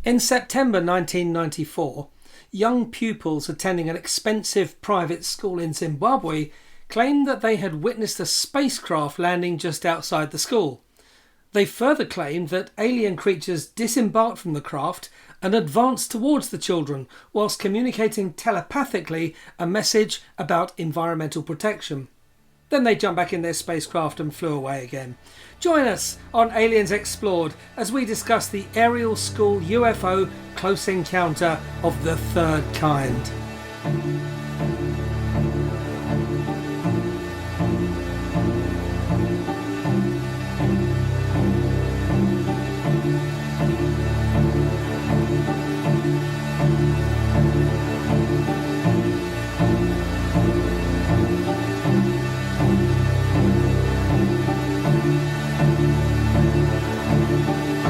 In September 1994, young pupils attending an expensive private school in Zimbabwe claimed that they had witnessed a spacecraft landing just outside the school. They further claimed that alien creatures disembarked from the craft and advanced towards the children whilst communicating telepathically a message about environmental protection. Then they jumped back in their spacecraft and flew away again. Join us on Aliens Explored as we discuss the Ariel School UFO close encounter of the third kind.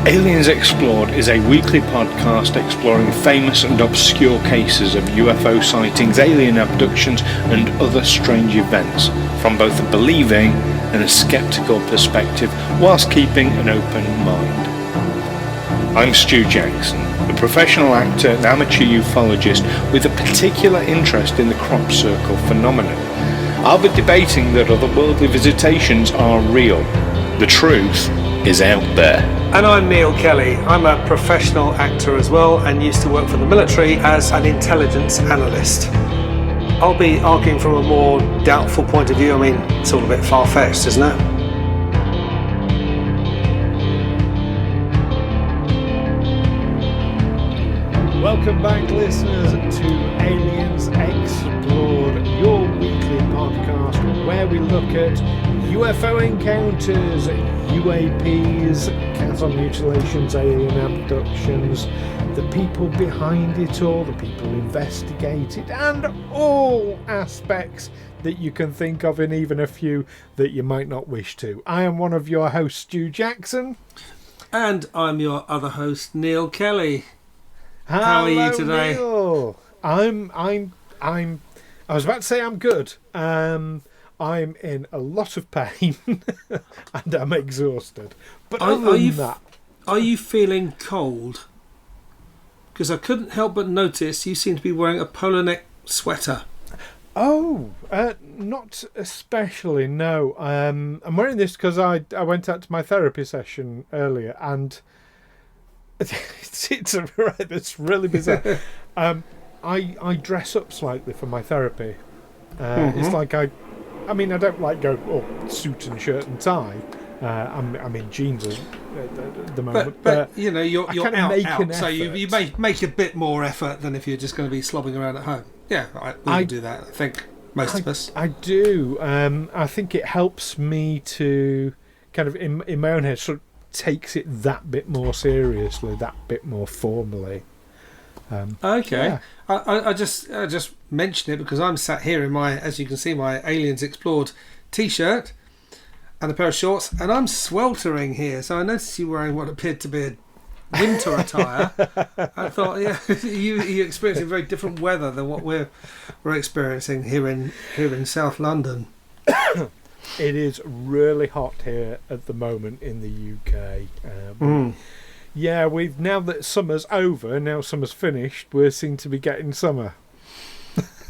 Aliens Explored is a weekly podcast exploring famous and obscure cases of UFO sightings, alien abductions and other strange events from both a believing and a sceptical perspective whilst keeping an open mind. I'm Stu Jackson, a professional actor and amateur ufologist with a particular interest in the crop circle phenomenon. I'll be debating that otherworldly visitations are real. The truth is out there. And I'm Neil Kelly. I'm a professional actor as well and used to work for the military as an intelligence analyst. I'll be arguing from a more doubtful point of view. I mean, it's all a bit far-fetched, isn't it? Welcome back, listeners, to Aliens Explored, your weekly podcast where we look at UFO encounters, UAPs, cattle mutilations, alien abductions, the people behind it all, the people who investigate it, and all aspects that you can think of, and even a few that you might not wish to. I am one of your hosts, Stu Jackson. And I'm your other host, Neil Kelly. Hello, how are you today? Neil. I was about to say I'm good. I'm in a lot of pain and I'm exhausted. But other than that, are you feeling cold? Because I couldn't help but notice you seem to be wearing a polo neck sweater. Oh, not especially. No, I'm wearing this because I went out to my therapy session earlier, and it's really bizarre. I dress up slightly for my therapy. It's like I don't like go suit and shirt and tie. I'm in jeans at the moment. But you know, you're out, so you may make a bit more effort than if you're just going to be slobbing around at home. Yeah, I do that. I think most of us. I do. I think it helps me to kind of in my own head sort of takes it that bit more seriously, that bit more formally. Okay. Yeah. I just mention it because I'm sat here in my, as you can see, my Aliens Explored t-shirt and a pair of shorts, and I'm sweltering here. So I noticed you wearing what appeared to be a winter attire. I thought, yeah, you experiencing very different weather than what we're experiencing here in South London. It is really hot here at the moment in the UK. Yeah, now that summer's over, now summer's finished, we seem to be getting summer.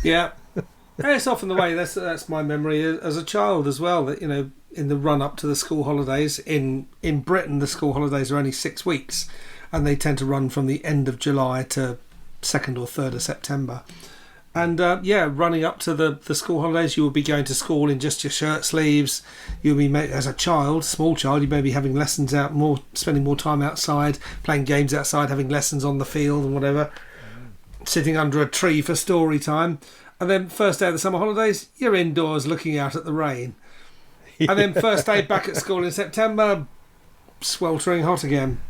Yeah, and it's often the way. That's my memory as a child as well. That, you know, in the run up to the school holidays in Britain, the school holidays are only 6 weeks, and they tend to run from the end of July to 2nd or 3rd of September. And running up to the school holidays, you will be going to school in just your shirt sleeves. You'll be, as a child, small child, you may be having lessons out more, spending more time outside, playing games outside, having lessons on the field and whatever, sitting under a tree for story time. And then first day of the summer holidays, you're indoors looking out at the rain. And then first day back at school in September, sweltering hot again.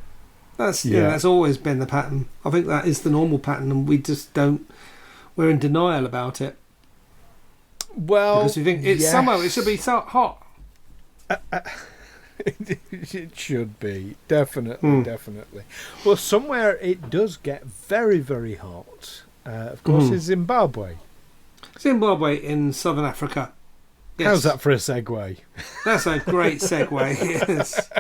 That's always been the pattern. I think that is the normal pattern, and we just don't. We're in denial about it. Well, because we think it's summer, it should be so hot. It should be, definitely. Well, somewhere it does get very, very hot. Of course, is Zimbabwe. Zimbabwe in southern Africa. Yes. How's that for a segue? That's a great segue. Yes.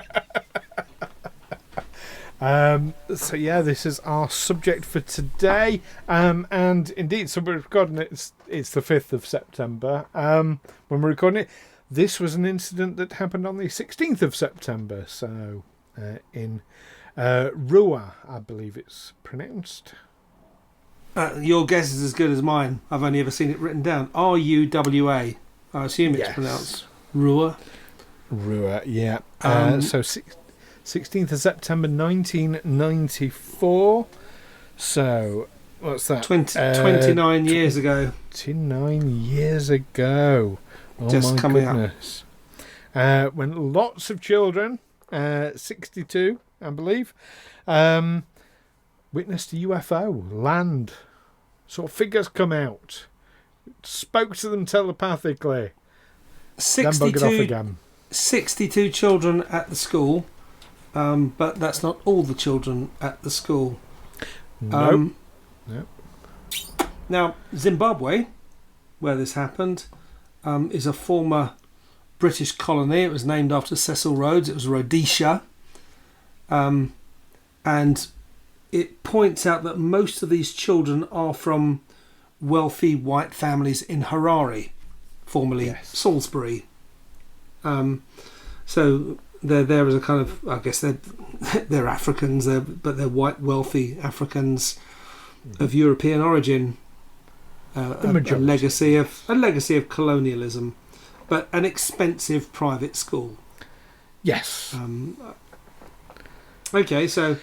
This is our subject for today. And indeed, so we're recording it, it's the 5th of September. When we're recording it, this was an incident that happened on the 16th of September. So in Rua, I believe it's pronounced. Your guess is as good as mine. I've only ever seen it written down. Ruwa. I assume it's pronounced Rua. Rua, yeah. So 16th of September 1994. So, what's that? 29 years ago. 29 years ago. Oh, just my coming goodness. When lots of children, 62, I believe, witnessed a UFO land. Saw figures come out. Spoke to them telepathically. Then buggered off again. 62 children at the school, but that's not all the children at the school. Nope. Now, Zimbabwe, where this happened, is a former British colony. It was named after Cecil Rhodes. It was Rhodesia. And it points out that most of these children are from wealthy white families in Harare, formerly Salisbury. So they're there as a kind of, I guess they're Africans, but they're white wealthy Africans of European origin. A legacy of colonialism, but an expensive private school. Yes. Okay, so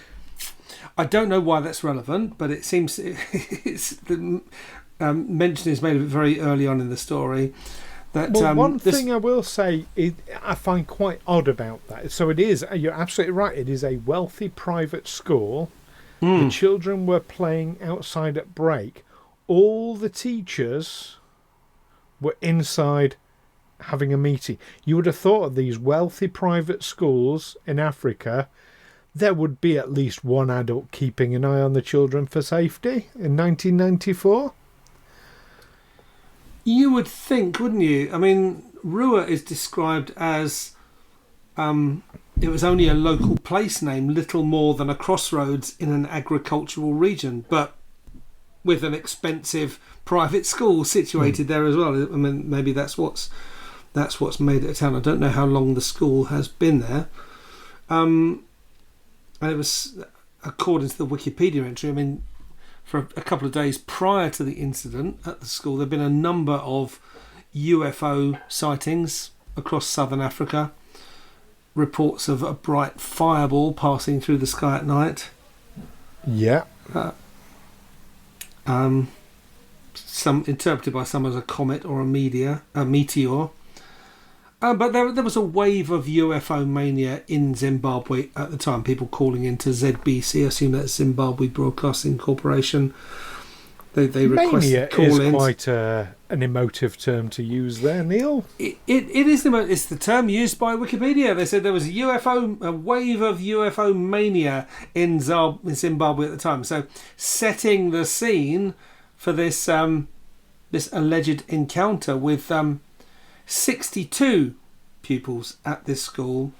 I don't know why that's relevant, but it seems the mention is made of it very early on in the story. That, one thing I will say I find quite odd about that. So it is, you're absolutely right, it is a wealthy private school. The children were playing outside at break. All the teachers were inside having a meeting. You would have thought of these wealthy private schools in Africa, there would be at least one adult keeping an eye on the children for safety in 1994. You would think, wouldn't you? I mean, Rua is described as it was only a local place name, little more than a crossroads in an agricultural region, but with an expensive private school situated there as well. I mean, maybe that's what's made it a town. I don't know how long the school has been there. And it was, according to the Wikipedia entry, I mean, for a couple of days prior to the incident at the school, there have been a number of UFO sightings across southern Africa. Reports of a bright fireball passing through the sky at night. Yeah. Some interpreted by some as a comet or a meteor. But there was a wave of UFO mania in Zimbabwe at the time. People calling into ZBC, I assume that's Zimbabwe Broadcasting Corporation. They request mania call-ins. Is quite an emotive term to use there, Neil. It is it's the term used by Wikipedia. They said there was a wave of UFO mania in Zimbabwe at the time. So setting the scene for this alleged encounter with 62 pupils at this school,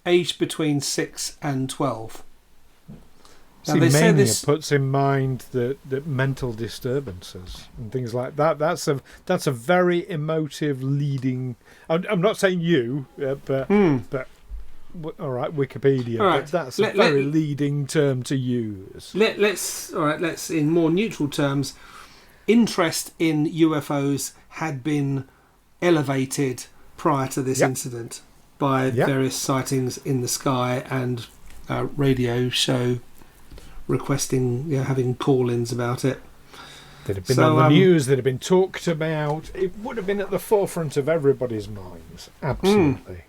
aged between 6 and 12. Now, they say mania puts in mind that mental disturbances and things like that. That's a very emotive leading. I'm not saying you, but all right, Wikipedia. All right. But that's a very leading term to use. Let's in more neutral terms. Interest in UFOs had been elevated prior to this incident by various sightings in the sky and radio show requesting, having call-ins about it. That had been on the news, that had been talked about. It would have been at the forefront of everybody's minds. Absolutely.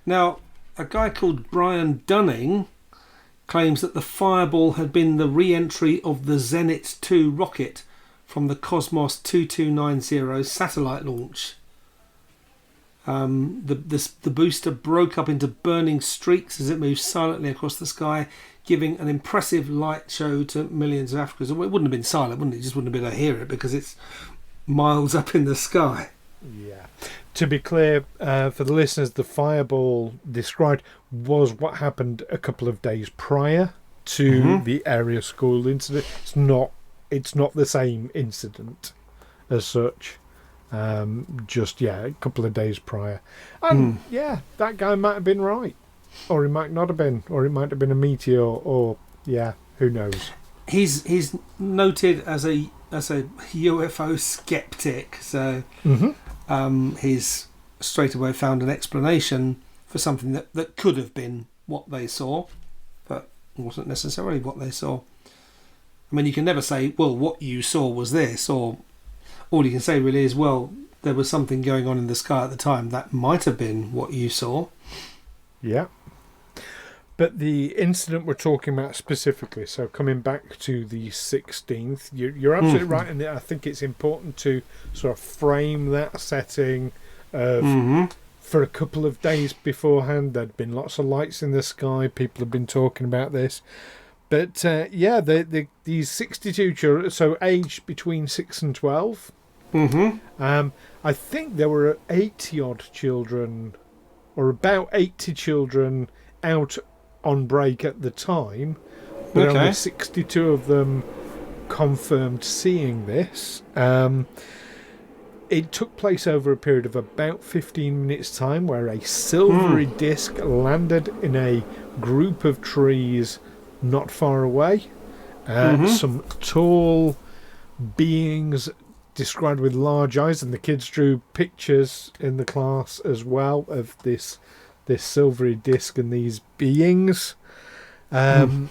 Now, a guy called Brian Dunning claims that the fireball had been the re-entry of the Zenit 2 rocket from the Cosmos 2290 satellite launch. The booster broke up into burning streaks as it moved silently across the sky, giving an impressive light show to millions of Africans. It wouldn't have been silent, wouldn't it? You just wouldn't have been able to hear it because it's miles up in the sky. Yeah. To be clear, for the listeners, the fireball described was what happened a couple of days prior to the Ariel School incident. It's not the same incident as such. Just a couple of days prior, and that guy might have been right, or he might not have been, or it might have been a meteor, or who knows. He's noted as a UFO skeptic, so he's straight away found an explanation for something that could have been what they saw, but wasn't necessarily what they saw. I mean, you can never say, well, what you saw was this, or all you can say really is, well, there was something going on in the sky at the time that might have been what you saw. Yeah. But the incident we're talking about specifically, so coming back to the 16th, you're absolutely right, and I think it's important to sort of frame that setting of for a couple of days beforehand. There'd been lots of lights in the sky, people have been talking about this. But these 62 children, so aged between 6 and 12, I think there were 80-odd children, or about 80 children out on break at the time, but only 62 of them confirmed seeing this. It took place over a period of about 15 minutes' time, where a silvery disc landed in a group of trees not far away. Some tall beings described with large eyes, and the kids drew pictures in the class as well of this silvery disc and these beings. Tall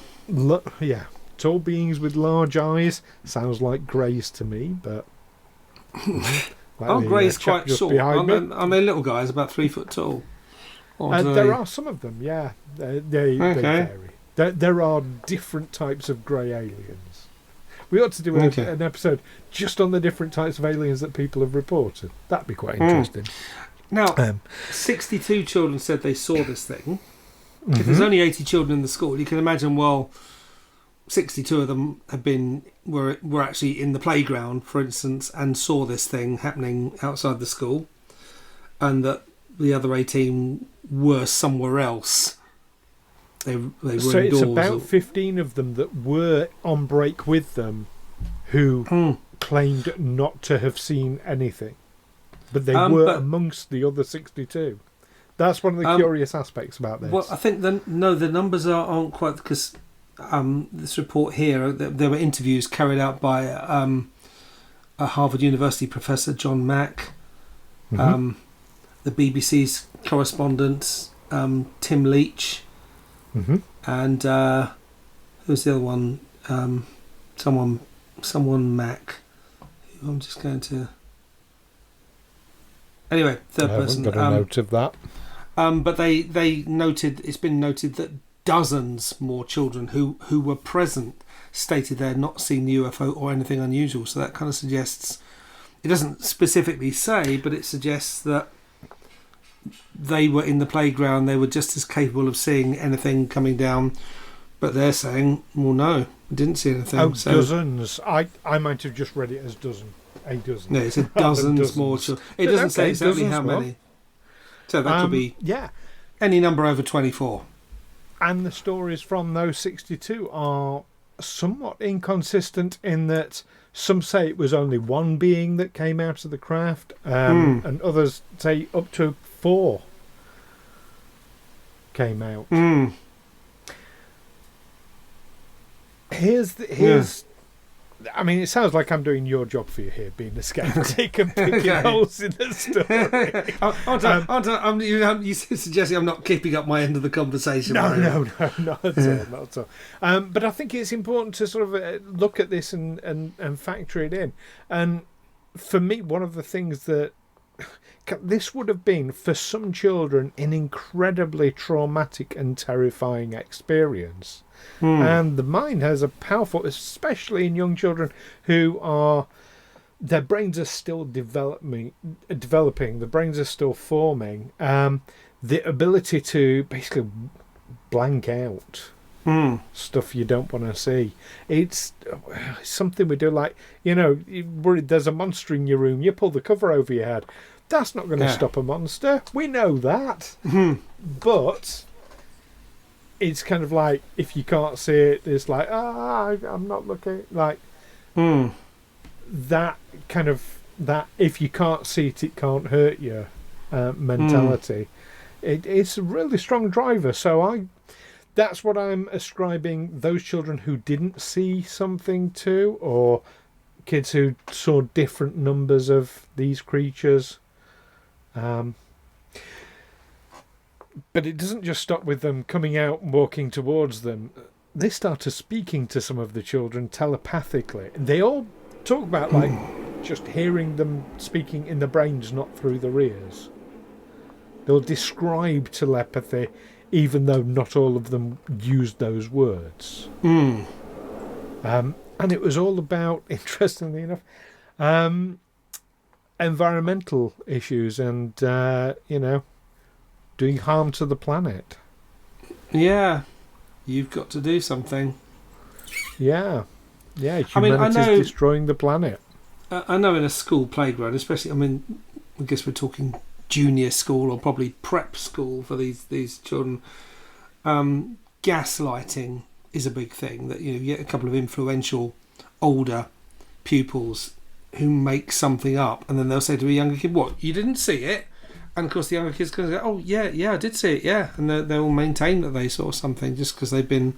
beings with large eyes. Sounds like greys to me, but greys quite short. Aren't they little guys, about 3 foot tall? There are some of them, yeah. They vary. There are different types of grey aliens. We ought to do an episode just on the different types of aliens that people have reported. That'd be quite interesting. Now, 62 children said they saw this thing. If there's only 80 children in the school, you can imagine, well, 62 of them were actually in the playground, for instance, and saw this thing happening outside the school, and that the other 18 were somewhere else. They were so indoors. It's about 15 of them that were on break with them who claimed not to have seen anything. But they were amongst the other 62. That's one of the curious aspects about this. Well, I think the numbers aren't quite, because this report here, there were interviews carried out by a Harvard University professor, John Mack, the BBC's correspondent, Tim Leach, and who's the other one? Someone Mack. I'm just going to... Anyway, third person. Got a note of that. But they noted, it's been noted that dozens more children who were present stated they had not seen the UFO or anything unusual. So that kind of suggests, it doesn't specifically say, but it suggests that they were in the playground, they were just as capable of seeing anything coming down. But they're saying, well, no, we didn't see anything. Oh, so, dozens. I might have just read it as dozen. A dozen. No, it's a dozens more children. It doesn't say exactly how many. So that could be any number over 24. And the stories from those 62 are somewhat inconsistent in that some say it was only one being that came out of the craft, and others say up to 4 came out. Here's I mean, it sounds like I'm doing your job for you here, being a skeptic and picking holes in the story. You suggesting I'm not keeping up my end of the conversation. No, not at all. But I think it's important to sort of look at this and factor it in. And for me, one of the things that this would have been, for some children, an incredibly traumatic and terrifying experience. And the mind has a powerful, especially in young children who are, their brains are still developing, the brains are still forming, the ability to basically blank out stuff you don't want to see. It's something we do, like, there's a monster in your room, you pull the cover over your head. That's not going to stop a monster. We know that. But it's kind of like, if you can't see it, it's like, I'm not looking. Like, that kind of, that if you can't see it, it can't hurt you mentality. It's a really strong driver. So that's what I'm ascribing those children who didn't see something to, or kids who saw different numbers of these creatures. But it doesn't just stop with them coming out and walking towards them. They started speaking to some of the children telepathically. They all talk about like just hearing them speaking in the brains, not through their ears. They'll describe telepathy, even though not all of them used those words. And it was all about, interestingly enough, environmental issues and, doing harm to the planet. Yeah, you've got to do something. Yeah, humanity's destroying the planet. I know in a school playground, especially, I guess we're talking junior school or probably prep school for these children. Gaslighting is a big thing. That you get a couple of influential older pupils who make something up, and then they'll say to a younger kid, "What? You didn't see it?" And of course, the younger kid's going to go, "Oh yeah, I did see it, yeah." And they'll maintain that they saw something just because they've been,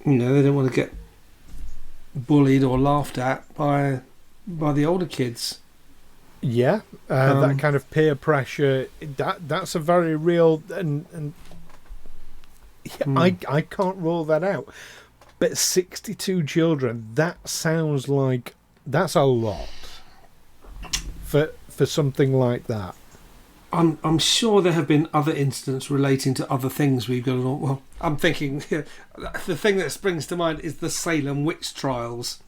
they don't want to get bullied or laughed at by the older kids. Yeah, that kind of peer pressure, that's a very real, and I can't rule that out. But 62 children, that sounds like that's a lot for something like that. I'm sure there have been other incidents relating to other things we've got on. Well, I'm thinking the thing that springs to mind is the Salem witch trials,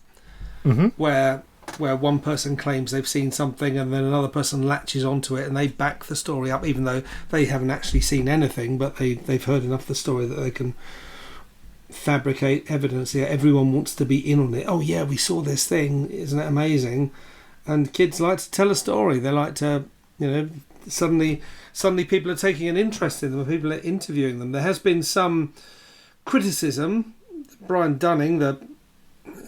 where one person claims they've seen something and then another person latches onto it and they back the story up, even though they haven't actually seen anything, but they've heard enough of the story that they can fabricate evidence. Yeah, everyone wants to be in on it. Oh yeah, we saw this thing. Isn't it amazing? And kids like to tell a story. They like to, suddenly people are taking an interest in them and people are interviewing them. There has been some criticism. Brian Dunning,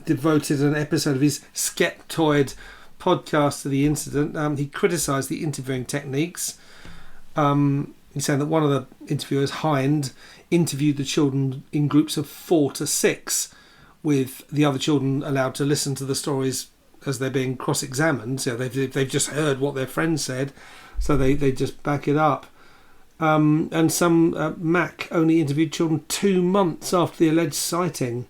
devoted an episode of his Skeptoid podcast to the incident. He criticised the interviewing techniques. He's saying that one of the interviewers, Hind, interviewed the children in groups of 4 to 6, with the other children allowed to listen to the stories as they're being cross-examined. So they've just heard what their friend said, so they just back it up. And some Mac only interviewed children 2 months after the alleged sighting.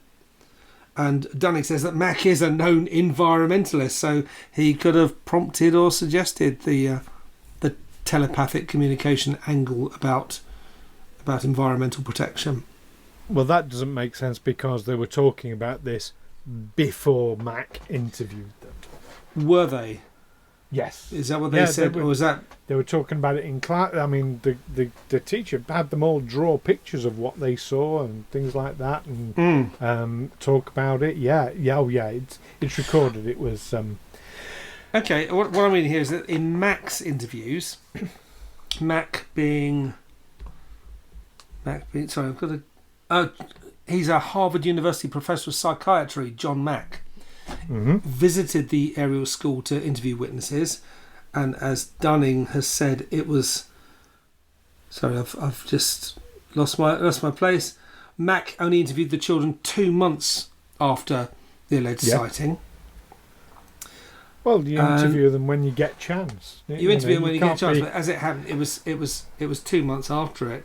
And Dunning says that Mac is a known environmentalist, so he could have prompted or suggested the telepathic communication angle about environmental protection. Well, that doesn't make sense because they were talking about this before Mac interviewed them. Were they? Yes. Is that what they said? Or was that... They were talking about it in class. I mean, the teacher had them all draw pictures of what they saw and things like that, and talk about it. Yeah. It's recorded. It was... Okay, what I mean here is that in Mac's interviews, Mac being... Sorry, I've got to... he's a Harvard University professor of psychiatry, John Mack. Visited the Ariel School to interview witnesses, and as Dunning has said, it was... Sorry, I've just lost my place. Mac only interviewed the children 2 months after the alleged sighting. Well, you interview them when you get chance. You interview them when you get a chance, but as it happened, it was 2 months after it,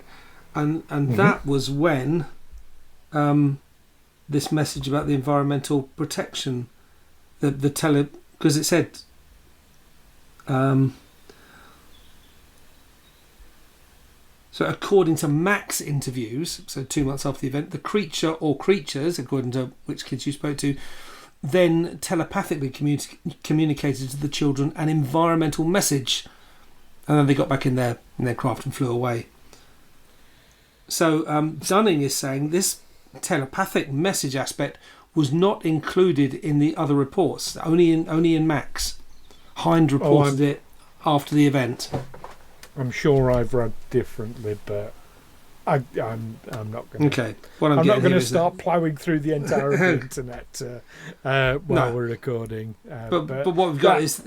and that was when this message about the environmental protection, because it said so according to Mac's interviews, so 2 months after the event, the creature or creatures, according to which kids you spoke to, then telepathically communicated to the children an environmental message, and then they got back in their craft and flew away. So Dunning is saying this telepathic message aspect was not included in the other reports, only in Mac's. Hind reported it after the event. I'm sure I've read differently, but I'm not going. Okay, what I'm not going to start ploughing through the entire of the internet while No. we're recording. But what we've got is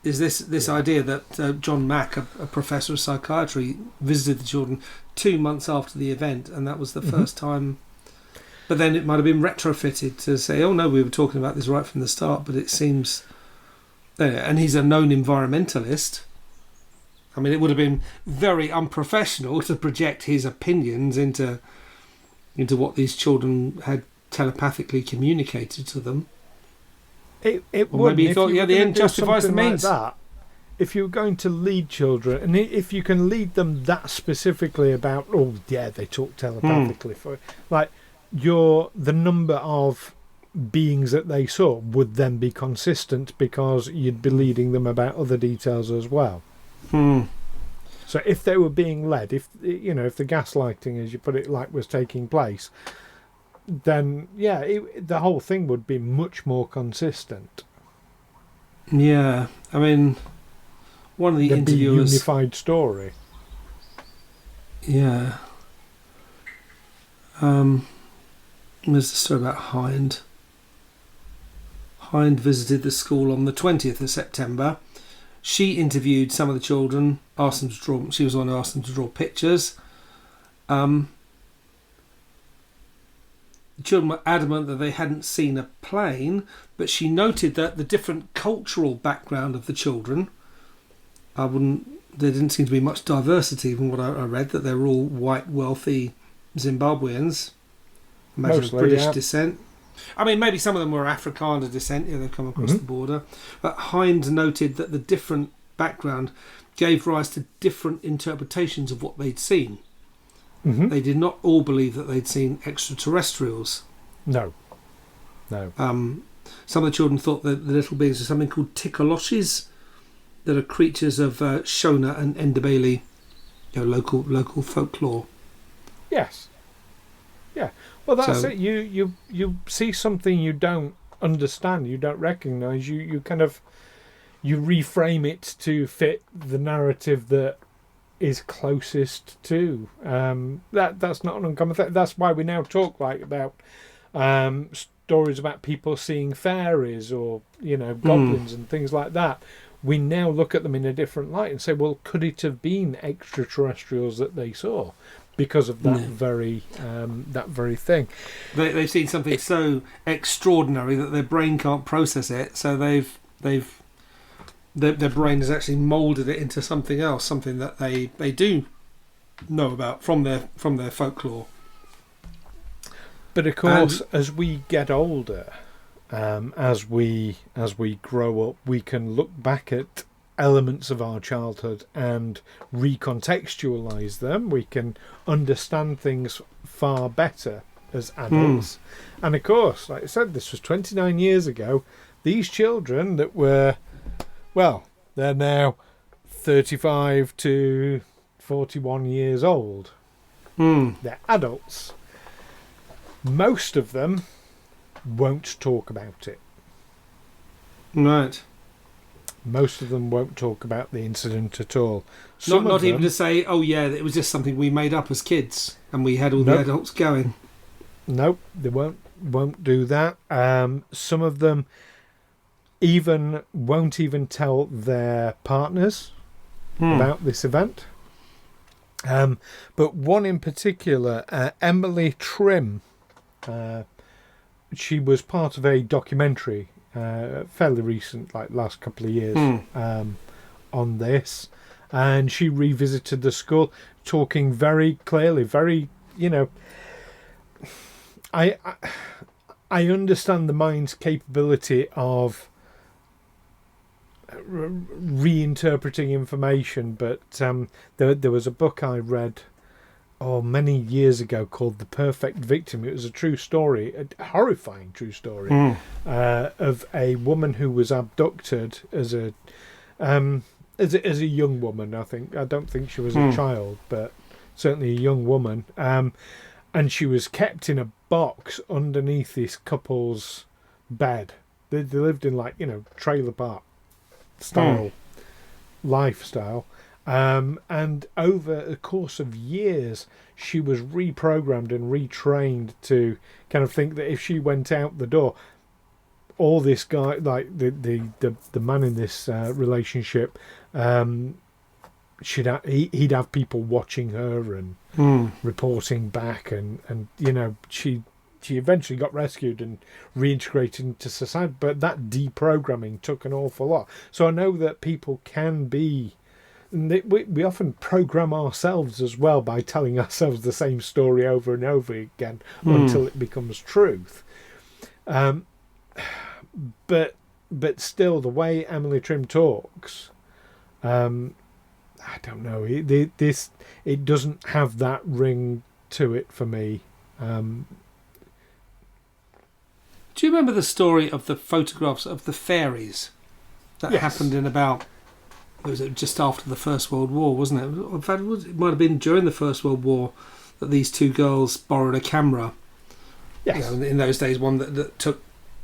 this idea that John Mack, a professor of psychiatry, visited the children 2 months after the event, and that was the first time. But then it might have been retrofitted to say, oh no, we were talking about this right from the start, but it seems... And he's a known environmentalist. I mean, it would have been very unprofessional to project his opinions into what these children had telepathically communicated to them. It would. Maybe he thought, the end justifies the means. Like that, if you're going to lead children, and if you can lead them that specifically about, they talk telepathically, the number of beings that they saw would then be consistent because you'd be leading them about other details as well. So if they were being led, if the gaslighting, as you put it, was taking place, then the whole thing would be much more consistent. Yeah, I mean, one of the There'd interviewers... be a unified story. Yeah. There's a story about Hind. Hind visited the school on the 20th of September. She interviewed some of the children, asked them to draw. She was the one who asked them to draw pictures. The children were adamant that they hadn't seen a plane, but she noted that the different cultural background of the children, there didn't seem to be much diversity from what I read, that they were all white, wealthy Zimbabweans. Imagine Mostly, British descent. I mean, maybe some of them were Afrikaner descent, they've come across the border. But Hind noted that the different background gave rise to different interpretations of what they'd seen. They did not all believe that they'd seen extraterrestrials. No. Some of the children thought that the little beings were something called tikaloshis, that are creatures of Shona and Ndebele, local folklore. Yes. Yeah. Well, that's it. You see something you don't understand, you don't recognise. You kind of reframe it to fit the narrative that is closest to. That's not an uncommon thing. That's why we now talk about stories about people seeing fairies or goblins and things like that. We now look at them in a different light and say, well, could it have been extraterrestrials that they saw? Because of that very thing, they've seen something so extraordinary that their brain can't process it. So their brain has actually moulded it into something else, something that they do know about from their folklore. But of course, as we get older, as we grow up, we can look back at elements of our childhood and recontextualize them. We can understand things far better as adults. And of course, like I said, this was 29 years ago. These children that were, they're now 35 to 41 years old. They're adults. Most of them won't talk about it. Right. Most of them won't talk about the incident at all. Not even to say, it was just something we made up as kids and we had all the adults going. Nope, they won't do that. Some of them won't even tell their partners about this event. But one in particular, Emily Trim, she was part of a documentary fairly recent, last couple of years, on this, and she revisited the school, talking very clearly, very, I understand the mind's capability of reinterpreting information, but there was a book I read many years ago called The Perfect Victim. It was a true story, a horrifying true story, of a woman who was abducted as a young woman. I don't think she was a child, but certainly a young woman, and she was kept in a box underneath this couple's bed. They lived in trailer park style lifestyle, And over the course of years, she was reprogrammed and retrained to kind of think that if she went out the door, all this guy, like the man in this relationship, he'd have people watching her and reporting back, and she eventually got rescued and reintegrated into society. But that deprogramming took an awful lot. So I know that people can be. We often program ourselves as well by telling ourselves the same story over and over again until it becomes truth. But still, the way Emily Trim talks, I don't know. It doesn't have that ring to it for me. Do you remember the story of the photographs of the fairies that happened in about? Was it just after the First World War, wasn't it? In fact, it might have been during the First World War that these two girls borrowed a camera. Yes. In those days, one that took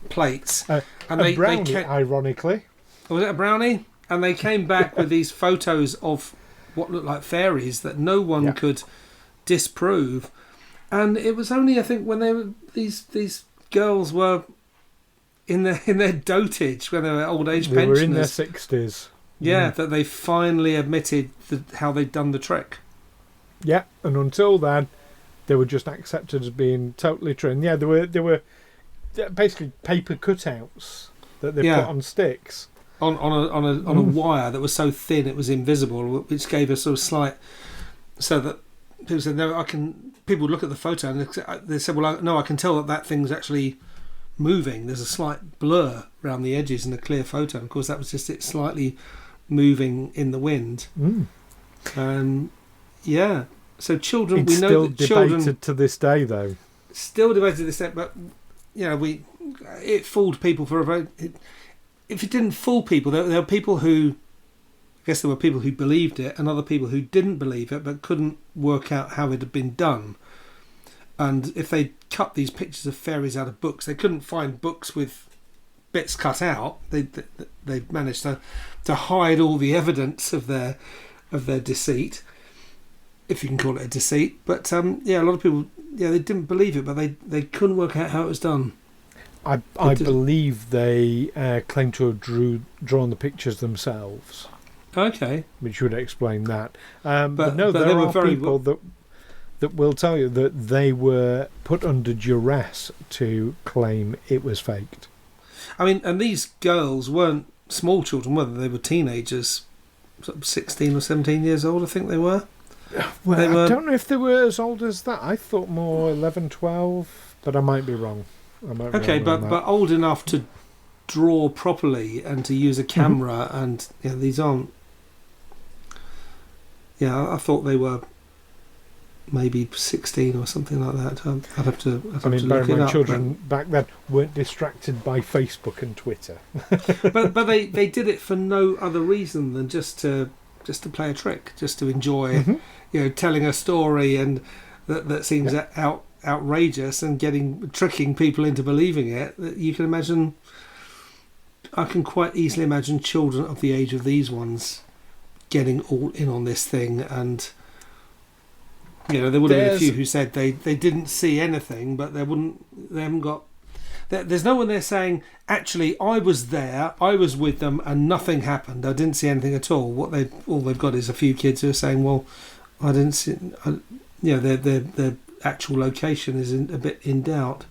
plates. And a brownie, ironically. Was it a brownie? And they came back with these photos of what looked like fairies that no one could disprove. And it was only, I think, when they were these girls were in their dotage, when they were old age pensioners. They were in their 60s. Yeah, that they finally admitted how they'd done the trick. Yeah, and until then, they were just accepted as being totally true. And there were basically paper cutouts that they put on sticks on a wire that was so thin it was invisible, which gave a sort of slight, so that people said, "No, I can." People would look at the photo and they said, "Well, no, I can tell that thing's actually moving. There's a slight blur around the edges in a clear photo." And of course, that was just it slightly moving in the wind. So children, it's we know still that children debated to this day, though. Still debated to this day, but it fooled people for a very. If it didn't fool people, there were people who, I guess there were people who believed it, and other people who didn't believe it but couldn't work out how it had been done. And if they cut these pictures of fairies out of books, they couldn't find books with bits cut out. They managed to hide all the evidence of their deceit, if you can call it a deceit. But a lot of people, they didn't believe it, but they couldn't work out how it was done. I believe they claim to have drawn the pictures themselves. Okay, which would explain that. But no, there there were are very people that will tell you that they were put under duress to claim it was faked. I mean, and these girls weren't small children, were they? They were teenagers, sort of 16 or 17 years old, I think they were. Well, I don't know if they were as old as that. I thought more 11, 12, but I might be wrong. But old enough to draw properly and to use a camera, and these aren't. I thought they were maybe 16 or something like that. I'd have to look it up. Children back then weren't distracted by Facebook and Twitter. but they did it for no other reason than just to play a trick, just to enjoy, telling a story and that seems outrageous and tricking people into believing it. You can imagine. I can quite easily imagine children of the age of these ones getting all in on this thing, and there would have been a few who said they didn't see anything, but they haven't got. There's no one there saying, actually, I was there, I was with them, and nothing happened. I didn't see anything at all. All they've got is a few kids who are saying, well, I didn't see. Their actual location is a bit in doubt.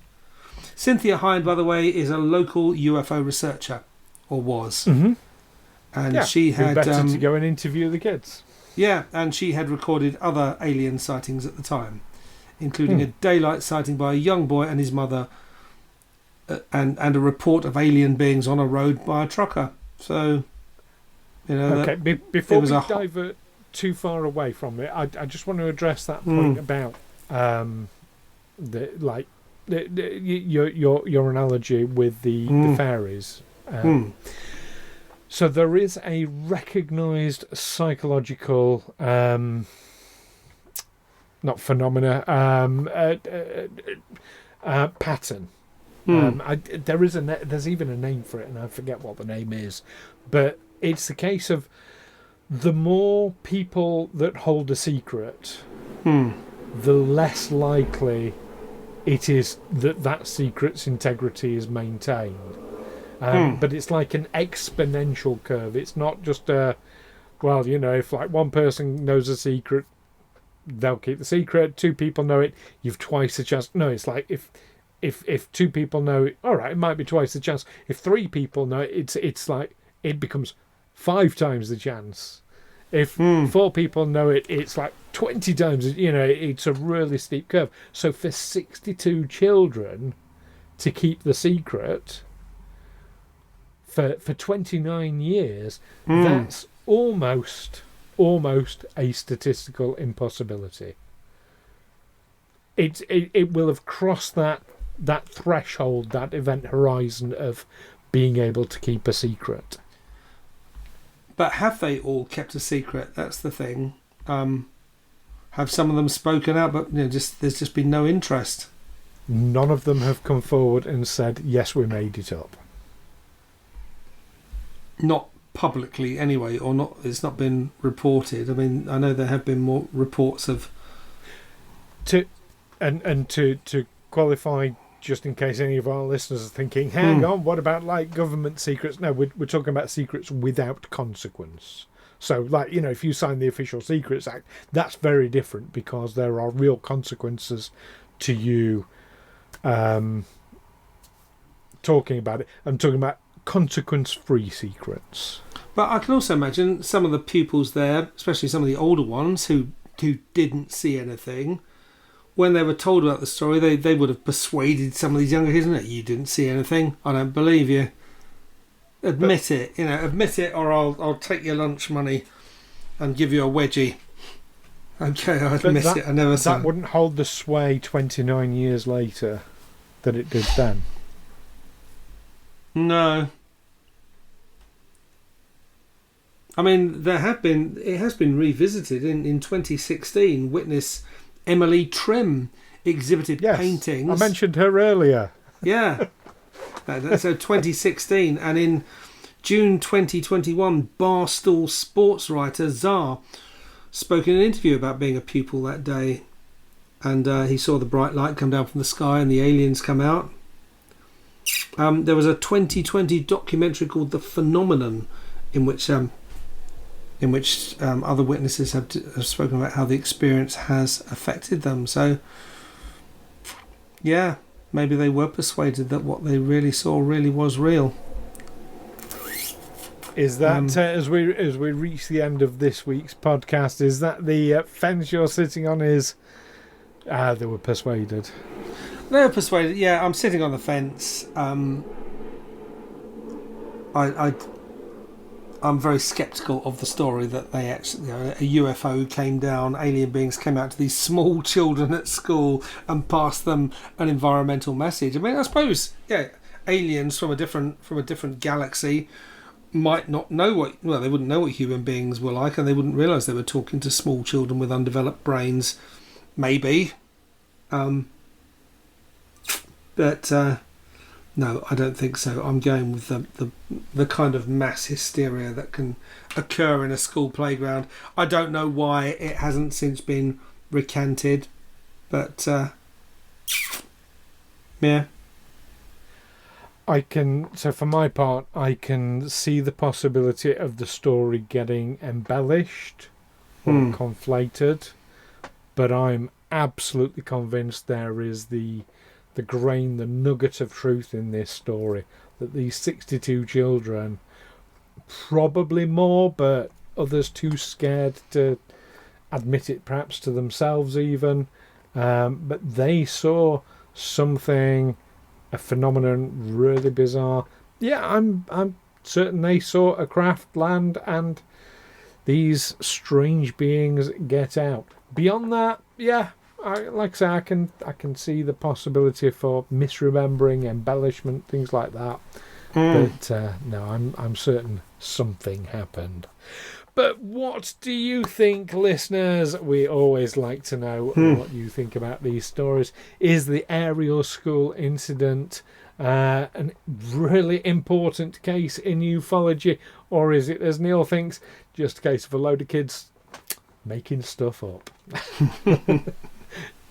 Cynthia Hind, by the way, is a local UFO researcher, or was, and she had better to go and interview the kids. Yeah, and she had recorded other alien sightings at the time, including a daylight sighting by a young boy and his mother, and a report of alien beings on a road by a trucker. So, okay. Before we divert too far away from it, I just want to address that point about your analogy with the fairies. So there is a recognised psychological, not phenomena, pattern. There's even a name for it, and I forget what the name is. But it's the case of the more people that hold a secret, Hmm. the less likely it is that that secret's integrity is maintained. But it's like an exponential curve. It's not just well, you know, if like one person knows a secret, they'll keep the secret. Two people know it, you've twice the chance. No, it's like if two people know it, all right, it might be twice the chance. If three people know it, it's like it becomes 5 times the chance. If 4 people know it, it's like 20 times. You know, it's a really steep curve. So for 62 children to keep the secret for 29 years, that's almost a statistical impossibility. It will have crossed that threshold, that event horizon of being able to keep a secret. But have they all kept a secret? That's the thing. Have some of them spoken out, but there's just been no interest. None of them have come forward and said, yes, we made it up. Not publicly anyway, or not. It's not been reported. I mean, I know there have been more reports of... To qualify, just in case any of our listeners are thinking, hang on, what about like government secrets? No, we're talking about secrets without consequence. So, like, you know, if you sign the Official Secrets Act, that's very different because there are real consequences to you talking about it. I'm talking about consequence-free secrets. But I can also imagine some of the pupils there, especially some of the older ones who didn't see anything, when they were told about the story, they would have persuaded some of these younger kids, isn't it? You didn't see anything. I don't believe you. Admit it, or I'll take your lunch money and give you a wedgie. Okay, I admit it. I never saw. That wouldn't hold the sway 29 years later that it did then. No. I mean, it has been revisited in 2016. Witness Emily Trim exhibited paintings. I mentioned her earlier. Yeah. So 2016, and in June 2021, Barstool sports writer Czar spoke in an interview about being a pupil that day, and he saw the bright light come down from the sky and the aliens come out. There was a 2020 documentary called The Phenomenon, in which other witnesses have spoken about how the experience has affected them. So, yeah, maybe they were persuaded that what they really saw really was real. Is that as we reach the end of this week's podcast? Is that the fence you're sitting on? Is they were persuaded? They were persuaded. Yeah, I'm sitting on the fence. I'm very sceptical of the story that they actually, a UFO came down, alien beings came out to these small children at school and passed them an environmental message. I mean, I suppose, aliens from a different galaxy might not know they wouldn't know what human beings were like, and they wouldn't realise they were talking to small children with undeveloped brains. Maybe. But no, I don't think so. I'm going with the kind of mass hysteria that can occur in a school playground. I don't know why it hasn't since been recanted, but yeah. So for my part, I can see the possibility of the story getting embellished or conflated, but I'm absolutely convinced there is the grain, the nugget of truth in this story, that these 62 children, probably more, but others too scared to admit it perhaps to themselves even, but they saw something, a phenomenon really bizarre. Yeah, I'm certain they saw a craft land and these strange beings get out. Beyond that, yeah, like I say, I can see the possibility for misremembering, embellishment, things like that. But no, I'm certain something happened. But what do you think, listeners? We always like to know what you think about these stories. Is the Ariel School incident a really important case in ufology, Or is it, as Neil thinks, just a case of a load of kids making stuff up?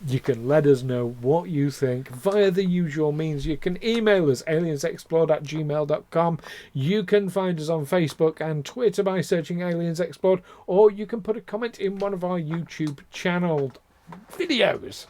You can let us know what you think via the usual means. You can email us, aliensexplored@gmail.com. You can find us on Facebook and Twitter by searching Aliens Explored, or you can put a comment in one of our YouTube channel videos.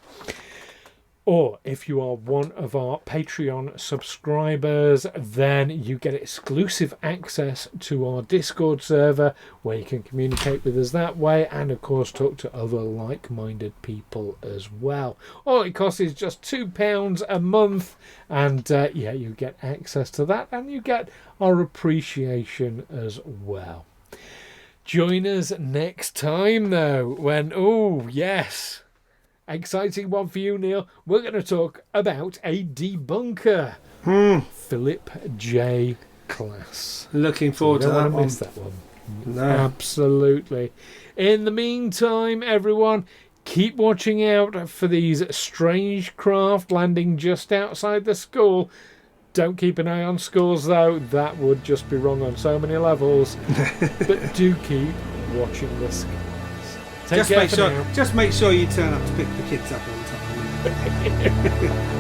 Or if you are one of our Patreon subscribers, then you get exclusive access to our Discord server where you can communicate with us that way and, of course, talk to other like-minded people as well. All it costs is just £2 a month, and yeah, you get access to that and you get our appreciation as well. Join us next time, though, when, oh, yes... exciting one for you, Neil. We're going to talk about a debunker. Philip J. Class. Looking forward to that one. Miss that one. No. Absolutely. In the meantime, everyone, keep watching out for these strange craft landing just outside the school. Don't keep an eye on schools, though. That would just be wrong on so many levels. But do keep watching the skies. Just make sure you turn up to pick the kids up on time.